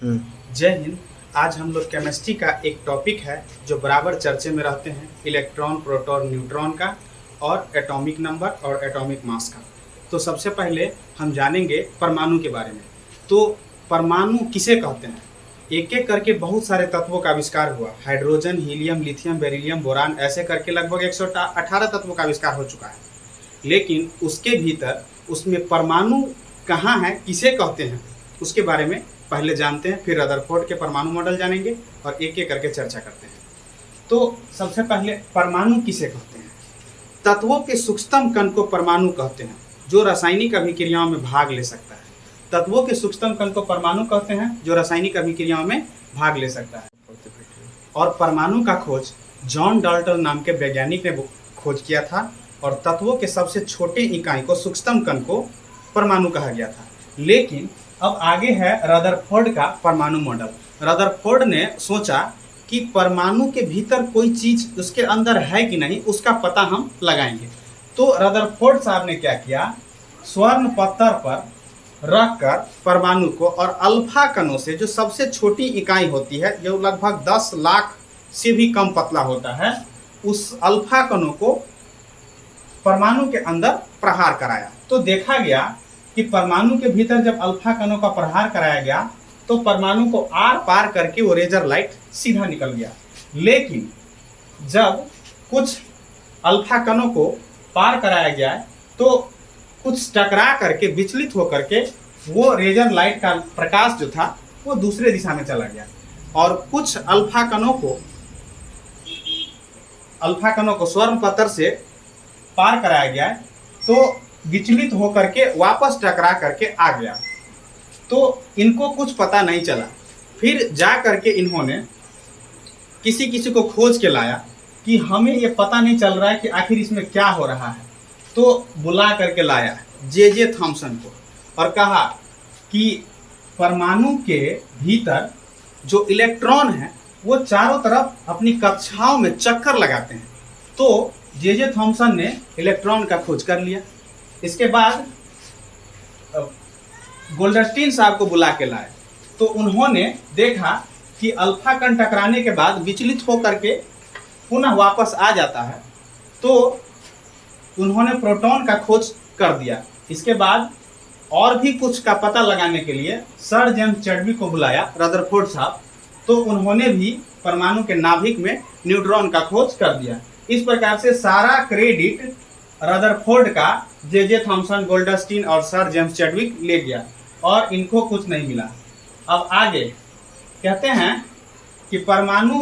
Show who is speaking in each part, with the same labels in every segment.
Speaker 1: जय हिंद। आज हम लोग केमिस्ट्री का एक टॉपिक है जो बराबर चर्चे में रहते हैं, इलेक्ट्रॉन, प्रोटॉन, न्यूट्रॉन का और एटॉमिक नंबर और एटॉमिक मास का। तो सबसे पहले हम जानेंगे परमाणु के बारे में। तो परमाणु किसे कहते हैं? एक एक करके बहुत सारे तत्वों का आविष्कार हुआ। Hydrogen, helium, lithium, beryllium, boron, ऐसे करके लगभग 118 तत्वों का आविष्कार हो चुका है। लेकिन उसके भीतर उसमें परमाणु कहाँ है, किसे कहते हैं, उसके बारे में पहले जानते हैं, फिर रदरफोर्ड के परमाणु मॉडल जानेंगे और एक एक करके चर्चा करते हैं। तो सबसे पहले परमाणु किसे कहते हैं? तत्वों के सूक्ष्मतम कण को परमाणु कहते हैं, जो रासायनिक अभिक्रियाओं में भाग ले सकता है। तत्वों के सूक्ष्मतम कण को परमाणु कहते हैं, जो रासायनिक अभिक्रियाओं में भाग ले सकता है। और परमाणु का खोज जॉन डाल्टन नाम के वैज्ञानिक ने खोज किया था और तत्वों के सबसे छोटे इकाई को, सूक्ष्मतम कण को परमाणु कहा गया था। लेकिन अब आगे है रदरफोर्ड का परमाणु मॉडल। रदरफोर्ड ने सोचा कि परमाणु के भीतर कोई चीज उसके अंदर है कि नहीं, उसका पता हम लगाएंगे। तो रदरफोर्ड साहब ने क्या किया, स्वर्ण पत्थर पर रखकर परमाणु को और अल्फा कणों से, जो सबसे छोटी इकाई होती है, जो लगभग 10 लाख से भी कम पतला होता है, उस अल्फा कणों को परमाणु के अंदर प्रहार कराया। तो देखा गया कि परमाणु के भीतर जब अल्फा कणों का प्रहार कराया गया तो परमाणु को आर पार करके वो लेजर लाइट सीधा निकल गया। लेकिन जब कुछ अल्फा कणों को पार कराया गया तो कुछ टकरा करके, विचलित होकर के वो लेजर लाइट का प्रकाश जो था वो दूसरे दिशा में चला गया और कुछ अल्फा कणों को स्वर्ण पत्थर से पार कराया गया तो विचलित होकर के वापस टकरा करके आ गया। तो इनको कुछ पता नहीं चला। फिर जा करके इन्होंने किसी किसी को खोज के लाया कि हमें ये पता नहीं चल रहा है कि आखिर इसमें क्या हो रहा है। तो बुला करके लाया जे थॉमसन को और कहा कि परमाणु के भीतर जो इलेक्ट्रॉन है वो चारों तरफ अपनी कक्षाओं में चक्कर लगाते हैं। तो जे थॉमसन ने इलेक्ट्रॉन का खोज कर लिया। इसके बाद गोल्डस्टीन साहब को बुला के लाए तो उन्होंने देखा कि अल्फा कण टकराने के बाद विचलित होकर के पुनः वापस आ जाता है। तो उन्होंने प्रोटॉन का खोज कर दिया। इसके बाद और भी कुछ का पता लगाने के लिए सर जेम्स चैडविक को बुलाया, रदरफोर्ड साहब। तो उन्होंने भी परमाणु के नाभिक में न्यूट्रॉन का खोज कर दिया। इस प्रकार से सारा क्रेडिट रदरफोर्ड का जे थॉमसन, गोल्डस्टीन और सर जेम्स चैडविक ले गया और इनको कुछ नहीं मिला। अब आगे कहते हैं कि परमाणु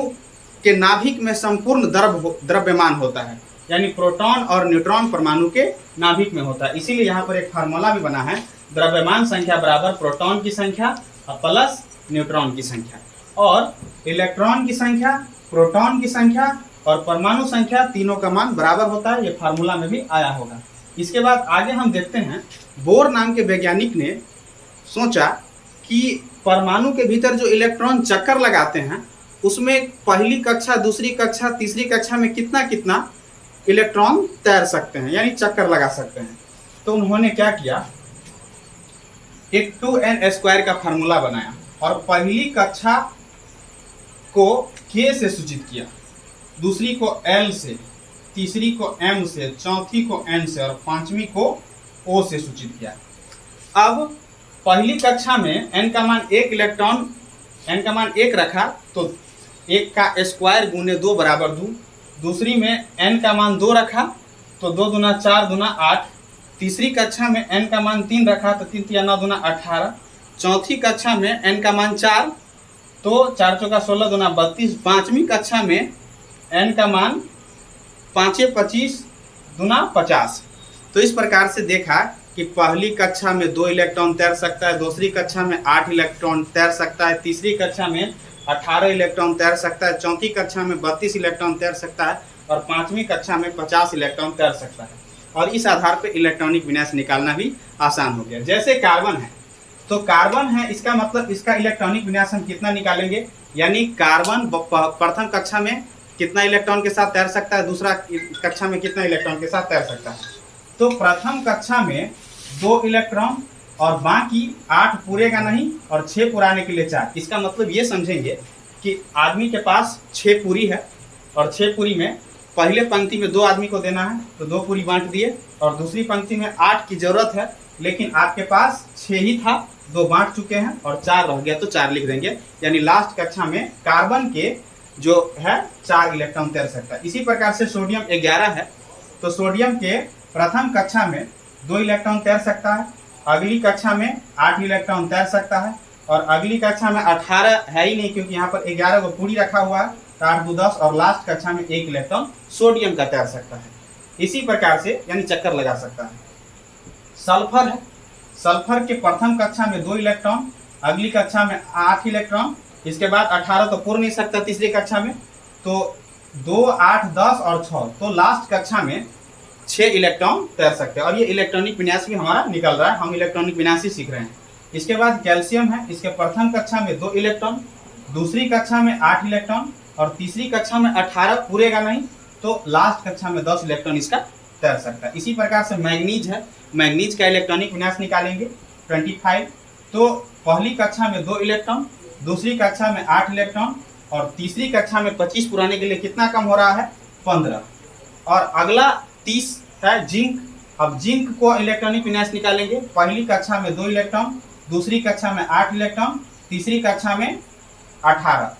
Speaker 1: के नाभिक में संपूर्ण द्रव्यमान होता है, यानी प्रोटॉन और न्यूट्रॉन परमाणु के नाभिक में होता है। इसीलिए यहाँ पर एक फार्मूला भी बना है, द्रव्यमान संख्या बराबर प्रोटॉन की संख्या प्लस न्यूट्रॉन की संख्या, और इलेक्ट्रॉन की संख्या, प्रोटॉन की संख्या और परमाणु संख्या, तीनों का मान बराबर होता है। ये फार्मूला में भी आया होगा। इसके बाद आगे हम देखते हैं, बोर नाम के वैज्ञानिक ने सोचा कि परमाणु के भीतर जो इलेक्ट्रॉन चक्कर लगाते हैं उसमें पहली कक्षा, दूसरी कक्षा, तीसरी कक्षा में कितना कितना इलेक्ट्रॉन तैर सकते हैं, यानी चक्कर लगा सकते हैं। तो उन्होंने क्या किया, एक 2n² का फार्मूला बनाया और पहली कक्षा को k से सूचित किया, दूसरी को L से, तीसरी को M से, चौथी को N से और पांचवी को O से सूचित किया। अब पहली कक्षा में n का मान 1 इलेक्ट्रॉन, n का मान 1 रखा तो 1 का स्क्वायर गुने 2 बराबर 2। दूसरी में n का मान 2 रखा तो 2 दूना 4 दूना 8। तीसरी कक्षा में n का मान 3 रखा तो 3 तिया 9 दूना 18। चौथी कक्षा में n का मान 4 तो 4 चौका 16 दूना 32। पांचवी कक्षा में n का मान 5 25 दूना 50। तो इस प्रकार से देखा कि पहली कक्षा में 2 इलेक्ट्रॉन तैर सकता है, दूसरी कक्षा में 8 इलेक्ट्रॉन तैर सकता है, तीसरी कक्षा में 18 इलेक्ट्रॉन तैर सकता है, चौथी कक्षा में 32 इलेक्ट्रॉन तैर सकता है और पांचवी कक्षा में 50 इलेक्ट्रॉन तैर सकता है। और इस आधार पर इलेक्ट्रॉनिक विन्यास निकालना भी आसान हो गया। जैसे कार्बन है, तो कार्बन है, इसका मतलब इसका इलेक्ट्रॉनिक विन्यास हम कितना निकालेंगे, यानी कार्बन प्रथम कक्षा में कितना इलेक्ट्रॉन के साथ तैर सकता है, दूसरा कक्षा में कितना इलेक्ट्रॉन के साथ तैर सकता है। तो प्रथम कक्षा में 2 इलेक्ट्रॉन, और बाकी 8 पूरेगा नहीं और 6 पुराने के लिए 4। इसका मतलब ये समझेंगे कि आदमी के पास 6 पूरी है और 6 पूरी में पहले पंक्ति में 2 आदमी को देना है तो 2 पूरी बांट दिए, और दूसरी पंक्ति में 8 की जरूरत है लेकिन आपके पास 6 ही था, 2 बांट चुके हैं और 4 रह गया तो 4 लिख देंगे। यानी लास्ट कक्षा में कार्बन के जो है 4 इलेक्ट्रॉन तैर सकता है। इसी प्रकार से सोडियम 11 है तो सोडियम के प्रथम कक्षा में 2 इलेक्ट्रॉन तैर सकता है, अगली कक्षा में 8 इलेक्ट्रॉन तैर सकता है, और अगली कक्षा में 18 है ही नहीं क्योंकि यहाँ पर 11 को पूरी रखा हुआ है, 8 2 10, और लास्ट कक्षा में 1 इलेक्ट्रॉन सोडियम का तैर सकता है। इसी प्रकार से यानी चक्कर लगा सकता है। सल्फर है, सल्फर के प्रथम कक्षा में 2 इलेक्ट्रॉन, अगली कक्षा में 8 इलेक्ट्रॉन, इसके बाद 18 तो पूर्ण नहीं सकता तीसरी कक्षा में, तो 2 8 10 और 6, तो लास्ट कक्षा में 6 इलेक्ट्रॉन तैर सकते हैं। और ये इलेक्ट्रॉनिक विन्यास भी हमारा निकल रहा है, हम इलेक्ट्रॉनिक विन्यास ही सीख रहे हैं। इसके बाद कैल्शियम है, इसके प्रथम कक्षा में 2 इलेक्ट्रॉन, दूसरी कक्षा में 8 इलेक्ट्रॉन, और तीसरी कक्षा में 18 पूरेगा नहीं तो लास्ट कक्षा में 10 इलेक्ट्रॉन इसका तैर सकता है। इसी प्रकार से मैग्नीज है, मैग्नीज का इलेक्ट्रॉनिक विन्यास निकालेंगे 25, तो पहली कक्षा में 2 इलेक्ट्रॉन, दूसरी कक्षा में 8 इलेक्ट्रॉन, और तीसरी कक्षा में 25 पुराने के लिए कितना कम हो रहा है 15, और अगला 30 है जिंक। अब जिंक को इलेक्ट्रॉनिक विन्यास निकालेंगे, पहली कक्षा में 2 इलेक्ट्रॉन, दूसरी कक्षा में 8 इलेक्ट्रॉन, तीसरी कक्षा में 18,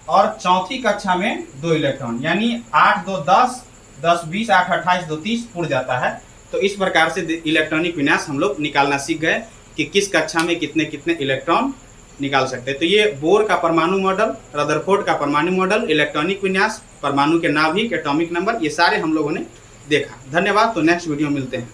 Speaker 1: और चौथी कक्षा में 2 इलेक्ट्रॉन, यानी 8 2 10, 10 20, 8 28, 2 30 उड़ जाता है। तो इस प्रकार से इलेक्ट्रॉनिक विन्यास हम लोग निकालना सीख गए कि किस कक्षा में कितने कितने इलेक्ट्रॉन निकाल सकते हैं। तो ये बोर का परमाणु मॉडल, रदरफोर्ड का परमाणु मॉडल, इलेक्ट्रॉनिक विन्यास, परमाणु के नाभिक, एटॉमिक नंबर, ये सारे हम लोगों ने देखा। धन्यवाद। तो नेक्स्ट वीडियो मिलते हैं।